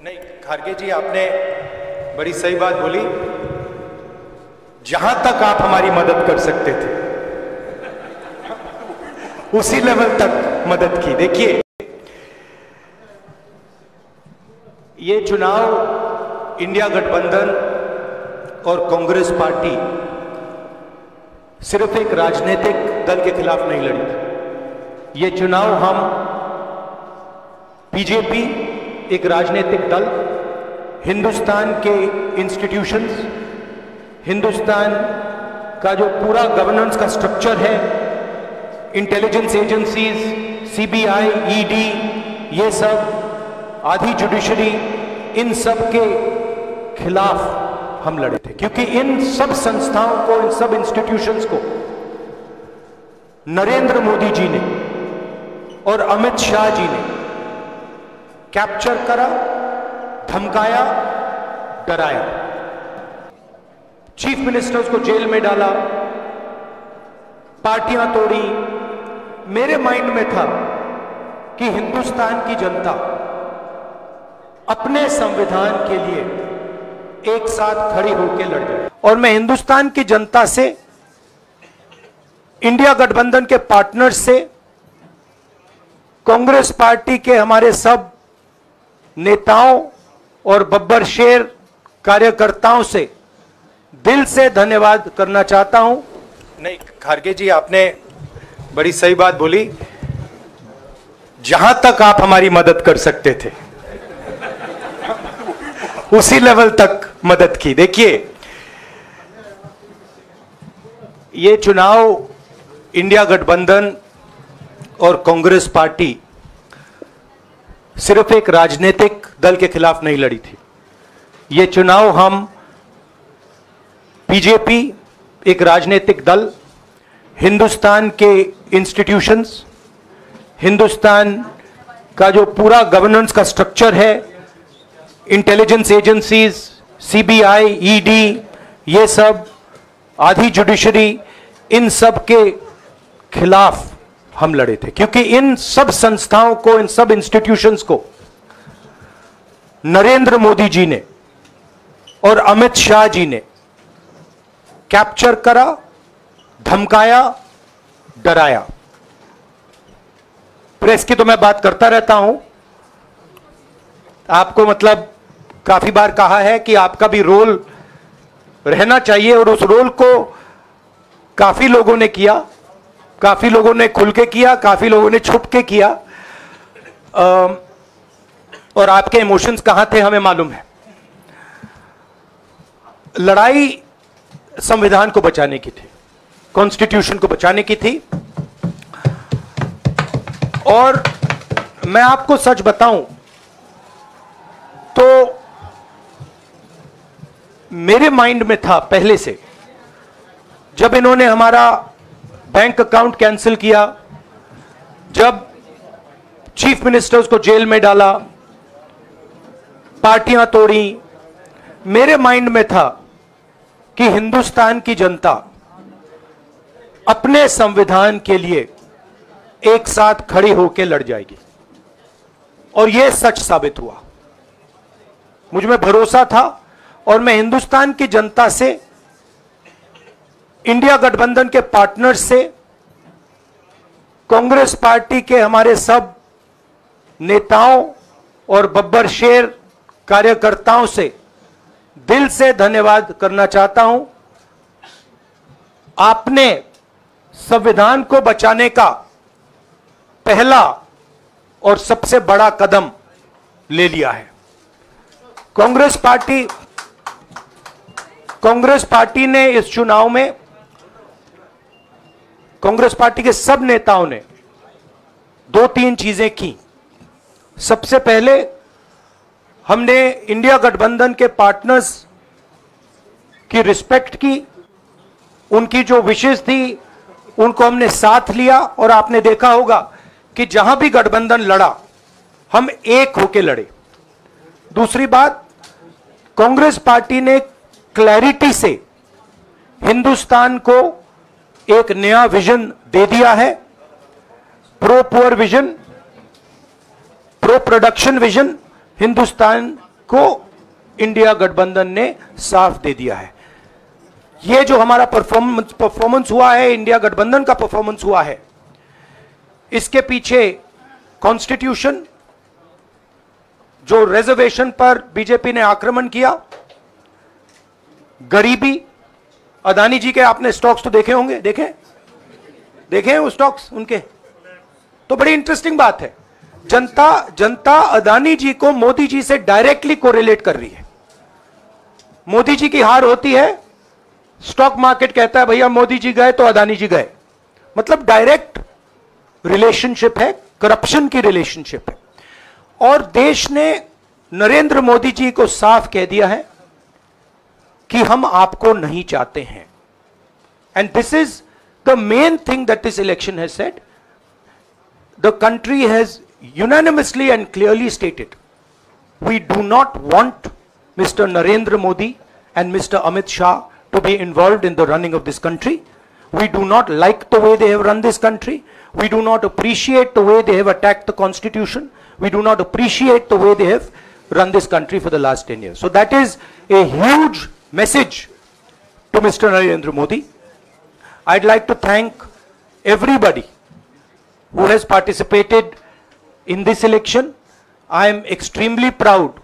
नहीं, खारगे जी आपने बड़ी सही बात बोली। जहां तक आप हमारी मदद कर सकते थे उसी लेवल तक मदद की। देखिए, ये चुनाव इंडिया गठबंधन और कांग्रेस पार्टी सिर्फ एक राजनीतिक दल के खिलाफ नहीं लड़ी थी। ये चुनाव हम बीजेपी, एक राजनीतिक दल, हिंदुस्तान के इंस्टीट्यूशंस, हिंदुस्तान का जो पूरा गवर्नेंस का स्ट्रक्चर है, इंटेलिजेंस एजेंसीज, सीबीआई, ईडी, ये सब, आधी जुडिशरी, इन सब के खिलाफ हम लड़े थे। क्योंकि इन सब संस्थाओं को, इन सब इंस्टीट्यूशंस को नरेंद्र मोदी जी ने और अमित शाह जी ने कैप्चर करा, धमकाया, डराया, चीफ मिनिस्टर्स को जेल में डाला, पार्टियां तोड़ी। मेरे माइंड में था कि हिंदुस्तान की जनता अपने संविधान के लिए एक साथ खड़ी होकर लड़ जाए। और मैं हिंदुस्तान की जनता से, इंडिया गठबंधन के पार्टनर्स से, कांग्रेस पार्टी के हमारे सब नेताओं और बब्बर शेर कार्यकर्ताओं से दिल से धन्यवाद करना चाहता हूं। नहीं, खारगे जी आपने बड़ी सही बात बोली। जहां तक आप हमारी मदद कर सकते थे उसी लेवल तक मदद की। देखिए, ये चुनाव इंडिया गठबंधन और कांग्रेस पार्टी सिर्फ एक राजनीतिक दल के खिलाफ नहीं लड़ी थी। ये चुनाव हम बीजेपी, एक राजनीतिक दल, हिंदुस्तान के इंस्टीट्यूशंस, हिंदुस्तान का जो पूरा गवर्नेंस का स्ट्रक्चर है, इंटेलिजेंस एजेंसीज, सीबीआई, ईडी, ये सब, आधी जुडिशरी, इन सब के खिलाफ हम लड़े थे। क्योंकि इन सब संस्थाओं को, इन सब इंस्टीट्यूशंस को नरेंद्र मोदी जी ने और अमित शाह जी ने कैप्चर करा, धमकाया, डराया। प्रेस की तो मैं बात करता रहता हूं, आपको मतलब काफी बार कहा है कि आपका भी रोल रहना चाहिए, और उस रोल को काफी लोगों ने किया, काफी लोगों ने खुल के किया, काफी लोगों ने छुप के किया। और आपके इमोशंस कहां थे हमें मालूम है। लड़ाई संविधान को बचाने की थी, कॉन्स्टिट्यूशन को बचाने की थी। और मैं आपको सच बताऊं तो मेरे माइंड में था पहले से, जब इन्होंने हमारा बैंक अकाउंट कैंसिल किया, जब चीफ मिनिस्टर्स को जेल में डाला, पार्टियां तोड़ी, मेरे माइंड में था कि हिंदुस्तान की जनता अपने संविधान के लिए एक साथ खड़ी होकर लड़ जाएगी। और यह सच साबित हुआ। मुझ में भरोसा था, और मैं हिंदुस्तान की जनता से, इंडिया गठबंधन के पार्टनर्स से, कांग्रेस पार्टी के हमारे सब नेताओं और बब्बर शेर कार्यकर्ताओं से दिल से धन्यवाद करना चाहता हूं। आपने संविधान को बचाने का पहला और सबसे बड़ा कदम ले लिया है। कांग्रेस पार्टी ने इस चुनाव में, कांग्रेस पार्टी के सब नेताओं ने 2-3 चीजें की। सबसे पहले हमने इंडिया गठबंधन के पार्टनर्स की रिस्पेक्ट की, उनकी जो विशेष थी उनको हमने साथ लिया, और आपने देखा होगा कि जहां भी गठबंधन लड़ा हम एक होकर लड़े। दूसरी बात, कांग्रेस पार्टी ने क्लैरिटी से हिंदुस्तान को एक नया विजन दे दिया है, pro poor vision, pro production vision, Hindustan को इंडिया गठबंधन ने साफ दे दिया है। ये जो हमारा परफॉर्मेंस हुआ है, इंडिया गठबंधन का परफॉर्मेंस हुआ है, इसके पीछे कॉन्स्टिट्यूशन, जो रिजर्वेशन पर बीजेपी ने आक्रमण किया, गरीबी, अदानी जी के आपने स्टॉक्स तो देखे होंगे, देखे हैं वो स्टॉक्स उनके, तो बड़ी इंटरेस्टिंग बात है। जनता अदानी जी को मोदी जी से डायरेक्टली कोरिलेट कर रही है। मोदी जी की हार होती है, स्टॉक मार्केट कहता है भैया मोदी जी गए तो अदानी जी गए, मतलब डायरेक्ट रिलेशनशिप है, करप्शन की रिलेशनशिप है। और देश ने नरेंद्र मोदी जी को साफ कह दिया है कि हम आपको नहीं चाहते हैं। And this is the main thing that this election has said. The country has unanimously and clearly stated, we do not want Mr. Narendra Modi and Mr. Amit Shah to be involved in the running of this country. We do not like the way they have run this country. We do not appreciate the way they have attacked the constitution. We do not appreciate the way they have run this country for the last 10 years. So that is a huge message to Mr. Narendra Modi. I'd like to thank everybody who has participated in this election. I am extremely proud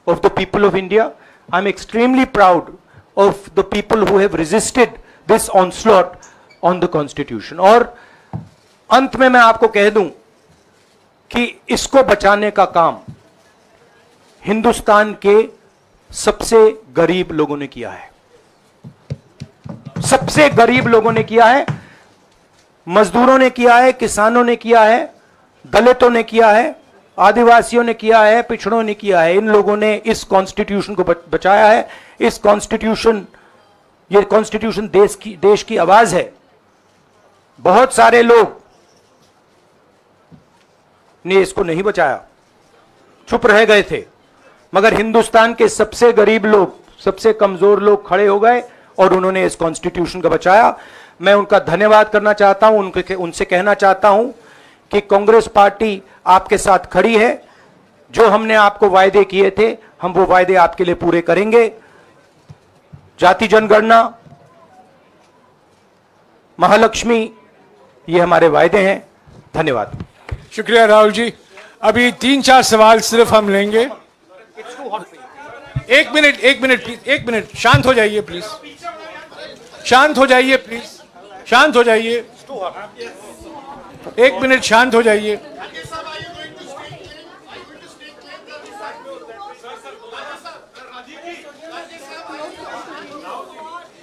of the people of India. I am extremely proud of the people who have resisted this onslaught on the constitution. और अंत में मैं आपको कह दूं कि इसको बचाने का काम हिंदुस्तान के सबसे गरीब लोगों ने किया है, सबसे गरीब लोगों ने किया है, मजदूरों ने किया है, किसानों ने किया है, दलितों ने किया है, आदिवासियों ने किया है, पिछड़ों ने किया है। इन लोगों ने इस कॉन्स्टिट्यूशन को बचाया है। इस कॉन्स्टिट्यूशन, ये कॉन्स्टिट्यूशन देश की आवाज है। बहुत सारे लोग ने इसको नहीं बचाया, चुप रह गए थे, मगर हिंदुस्तान के सबसे गरीब लोग, सबसे कमजोर लोग खड़े हो गए और उन्होंने इस कॉन्स्टिट्यूशन को बचाया। मैं उनका धन्यवाद करना चाहता हूं, उनसे कहना चाहता हूं कि कांग्रेस पार्टी आपके साथ खड़ी है। जो हमने आपको वायदे किए थे, हम वो वायदे आपके लिए पूरे करेंगे। जाति जनगणना, महालक्ष्मी, ये हमारे वायदे हैं। धन्यवाद। शुक्रिया राहुल जी। अभी 3-4 सवाल सिर्फ हम लेंगे। एक मिनट प्लीज, एक मिनट, शांत हो जाइए प्लीज, शांत हो जाइए प्लीज, शांत हो जाइए, एक मिनट शांत हो जाइए।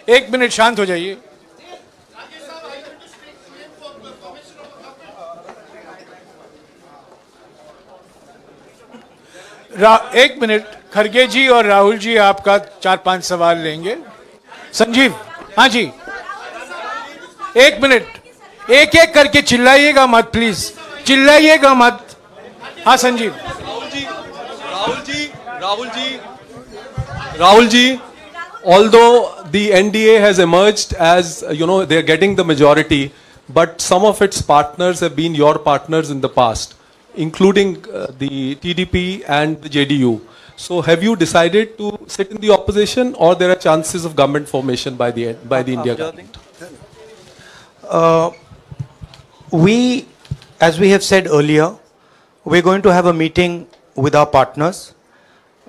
एक मिनट शांत हो जाइए। एक मिनट, खरगे जी और राहुल जी आपका 4-5 सवाल लेंगे। संजीव, हाँ जी, एक मिनट, एक एक करके चिल्लाइएगा मत प्लीज, चिल्लाइएगा मत। हाँ Sanjeev. Rahul ji, although the NDA has emerged as, you know, they are getting the majority, but some of its partners have been your partners in the past, including the TDP and the JDU. So have you decided to sit in the opposition, or there are chances of government formation by the India government? We, as we have said earlier, we're going to have a meeting with our partners,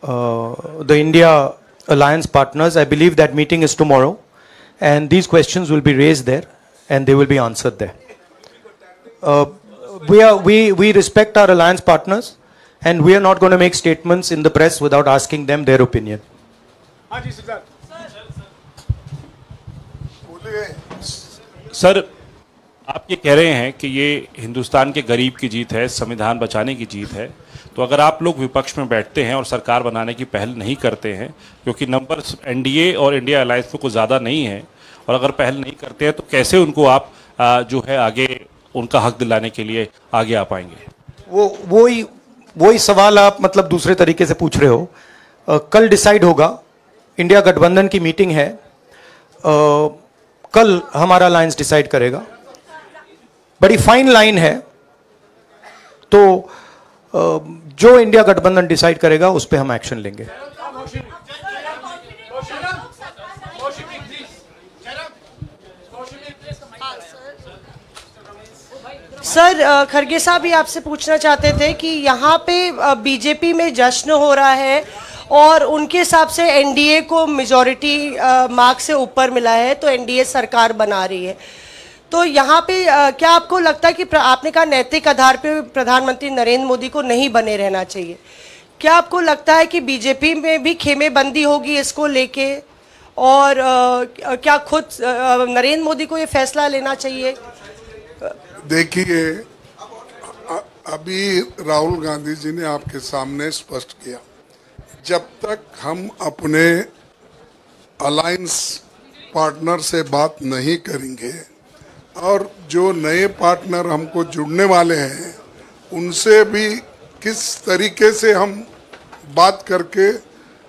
the India Alliance partners. I believe that meeting is tomorrow, and these questions will be raised there and they will be answered there. We respect our alliance partners, and we are not going to make statements in the press without asking them their opinion. Sir, आप ये कह रहे हैं कि ये हिंदुस्तान के गरीब की जीत है, संविधान बचाने की जीत है, तो अगर आप लोग विपक्ष में बैठते हैं और सरकार बनाने की पहल नहीं करते हैं, क्योंकि नंबर एनडीए और इंडिया अलायंस में कुछ ज़्यादा नहीं है, और अगर पहल नहीं करते हैं तो कैसे उनको आप जो है आगे उनका हक दिलाने के लिए आगे आ पाएंगे? वही सवाल आप मतलब दूसरे तरीके से पूछ रहे हो। कल डिसाइड होगा, इंडिया गठबंधन की मीटिंग है, कल हमारा अलायंस डिसाइड करेगा। बड़ी फाइन लाइन है, तो जो इंडिया गठबंधन डिसाइड करेगा उस पर हम एक्शन लेंगे। सर, खरगे साहब भी आपसे पूछना चाहते थे कि यहाँ पे बीजेपी में जश्न हो रहा है और उनके हिसाब से एनडीए को मेजॉरिटी मार्क से ऊपर मिला है, तो एनडीए सरकार बना रही है। तो यहाँ पे क्या आपको लगता है कि आपने कहा नैतिक आधार पे प्रधानमंत्री नरेंद्र मोदी को नहीं बने रहना चाहिए, क्या आपको लगता है कि बीजेपी में भी खेमेबंदी होगी इसको लेके, और क्या खुद नरेंद्र मोदी को ये फैसला लेना चाहिए? देखिए, अभी राहुल गांधी जी ने आपके सामने स्पष्ट किया, जब तक हम अपने अलायंस पार्टनर से बात नहीं करेंगे और जो नए पार्टनर हमको जुड़ने वाले हैं उनसे भी किस तरीके से हम बात करके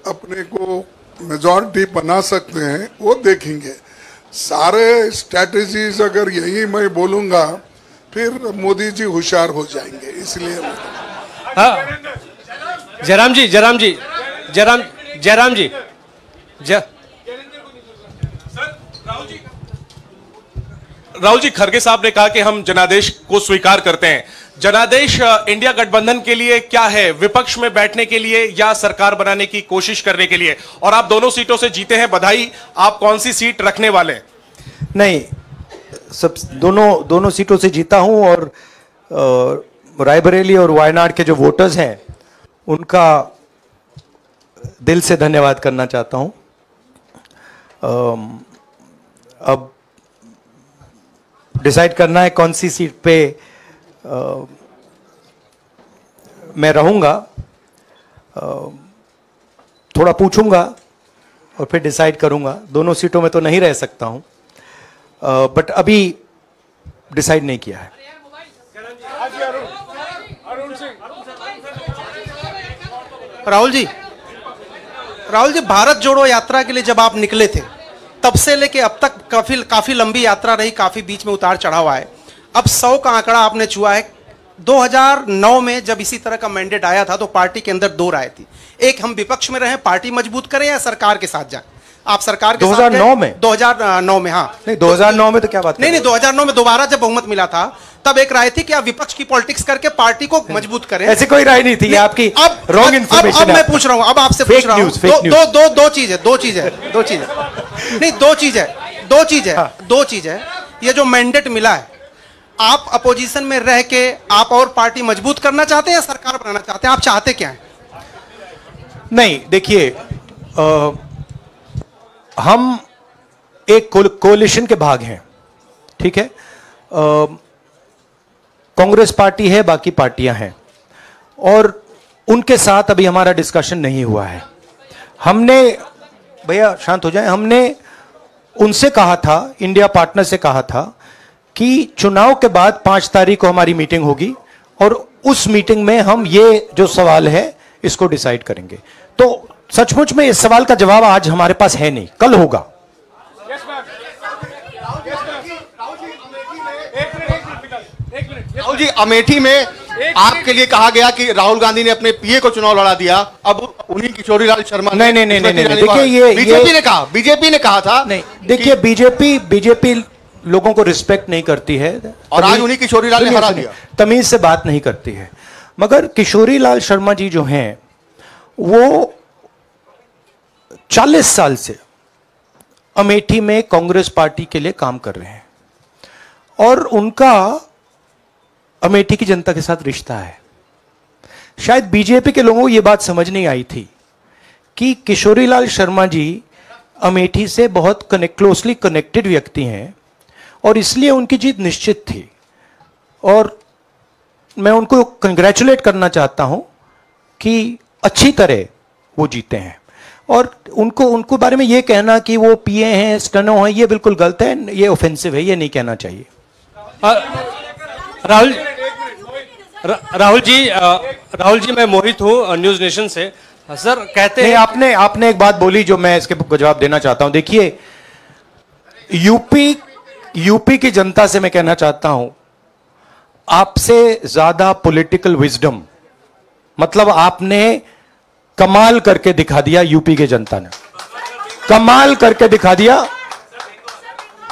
अपने को मेजॉरिटी बना सकते हैं वो देखेंगे। सारे स्ट्रैटेजीज अगर यही मैं बोलूँगा फिर मोदी जी होशियार हो जाएंगे, इसलिए जयराम जी राहुल जी, खरगे साहब ने कहा कि हम जनादेश को स्वीकार करते हैं। जनादेश इंडिया गठबंधन के लिए क्या है? विपक्ष में बैठने के लिए या सरकार बनाने की कोशिश करने के लिए? और आप दोनों सीटों से जीते हैं, बधाई। आप कौन सी सीट रखने वाले हैं? नहीं, सब दोनों सीटों से जीता हूं और रायबरेली और वायनाड के जो वोटर्स हैं उनका दिल से धन्यवाद करना चाहता हूं। अब डिसाइड करना है कौन सी सीट पे मैं रहूंगा, थोड़ा पूछूंगा और फिर डिसाइड करूंगा। दोनों सीटों में तो नहीं रह सकता हूं, बट अभी डिसाइड नहीं किया है। राहुल जी, भारत जोड़ो यात्रा के लिए जब आप निकले थे तब से लेके अब तक काफी लंबी यात्रा रही, काफी बीच में उतार चढ़ाव आए। अब 100 का आंकड़ा आपने छुआ है। 2009 में जब इसी तरह का मैंडेट आया था तो पार्टी के अंदर दो राय थी, एक हम विपक्ष में रहें, पार्टी मजबूत करें, या सरकार के साथ जाएं। आप सरकार के 2009 में 2009 में हाँ नहीं, 2009 में तो क्या बात नहीं 2009 में दोबारा जब बहुमत मिला था तब एक राय थी कि आप विपक्ष की पॉलिटिक्स करके पार्टी को मजबूत करें। ऐसी कोई राय नहीं थी, ये आपकी रॉन्ग इंफॉर्मेशन। अब मैं पूछ रहा हूं, अब आपसे पूछ रहा हूं, दो चीज है। ये जो मैंडेट मिला है, आप अपोजिशन में रह के आप और पार्टी मजबूत करना चाहते हैं या सरकार बनाना चाहते हैं? आप चाहते क्या हैं? नहीं, देखिए, हम एक कोalition के भाग हैं, ठीक है। कांग्रेस पार्टी है, बाकी पार्टियां हैं, और उनके साथ अभी हमारा डिस्कशन नहीं हुआ है। हमने, भैया शांत हो जाए, हमने उनसे कहा था, इंडिया पार्टनर से कहा था कि चुनाव के बाद 5 तारीख को हमारी मीटिंग होगी और उस मीटिंग में हम ये जो सवाल है इसको डिसाइड करेंगे। तो सचमुच में इस सवाल का जवाब आज हमारे पास है नहीं, कल होगा। राहुल जी, अमेठी में आपके लिए कहा गया कि राहुल गांधी ने अपने पीए को चुनाव लड़ा दिया, अब उन्हीं किशोरीलाल शर्मा नहीं, देखिए, ये बीजेपी ने कहा था। नहीं, देखिए, बीजेपी लोगों को रिस्पेक्ट नहीं करती है और आज उन्हीं किशोरीलाल ने हरा दिया, तमीज से बात नहीं करती है। मगर किशोरीलाल शर्मा जी जो हैं वो 40 साल से अमेठी में कांग्रेस पार्टी के लिए काम कर रहे हैं और उनका अमेठी की जनता के साथ रिश्ता है। शायद बीजेपी के लोगों को यह बात समझ नहीं आई थी कि किशोरीलाल शर्मा जी अमेठी से बहुत क्लोजली कनेक्टेड व्यक्ति हैं और इसलिए उनकी जीत निश्चित थी। और मैं उनको कंग्रेचुलेट करना चाहता हूं कि अच्छी तरह वो जीते हैं। और उनको बारे में ये कहना कि वो पिए हैं, स्टनो हैं, ये बिल्कुल गलत है, ये ऑफेंसिव है, ये नहीं कहना चाहिए। राहुल जी, मैं मोहित हूं न्यूज नेशन से। सर कहते हैं, आपने एक बात बोली जो मैं इसके जवाब देना चाहता हूं। देखिए, यूपी की जनता से मैं कहना चाहता हूं, आपसे ज्यादा पॉलिटिकल विजडम, मतलब आपने कमाल करके दिखा दिया यूपी के जनता ने, कमाल करके दिखा दिया।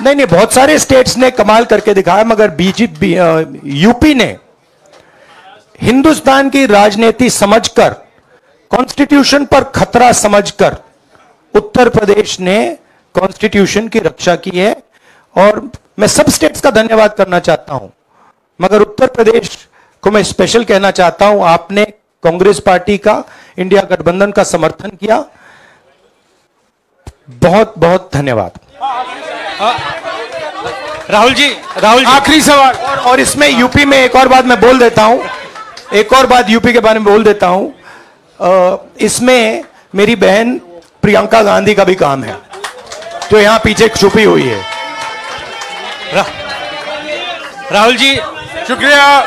नहीं, बहुत सारे स्टेट्स ने कमाल करके दिखाया, मगर बीजेपी यूपी ने हिंदुस्तान की राजनीति समझकर, कॉन्स्टिट्यूशन पर खतरा समझकर उत्तर प्रदेश ने कॉन्स्टिट्यूशन की रक्षा की है। और मैं सब स्टेट्स का धन्यवाद करना चाहता हूं, मगर उत्तर प्रदेश को मैं स्पेशल कहना चाहता हूं, आपने कांग्रेस पार्टी का, इंडिया गठबंधन का समर्थन किया। बहुत बहुत धन्यवाद। राहुल जी आखिरी सवाल। और इसमें यूपी में एक और बात मैं बोल देता हूं, एक और बात यूपी के बारे में बोल देता हूं, इसमें मेरी बहन प्रियंका गांधी का भी काम है, जो यहां पीछे छुपी हुई है। राहुल जी शुक्रिया।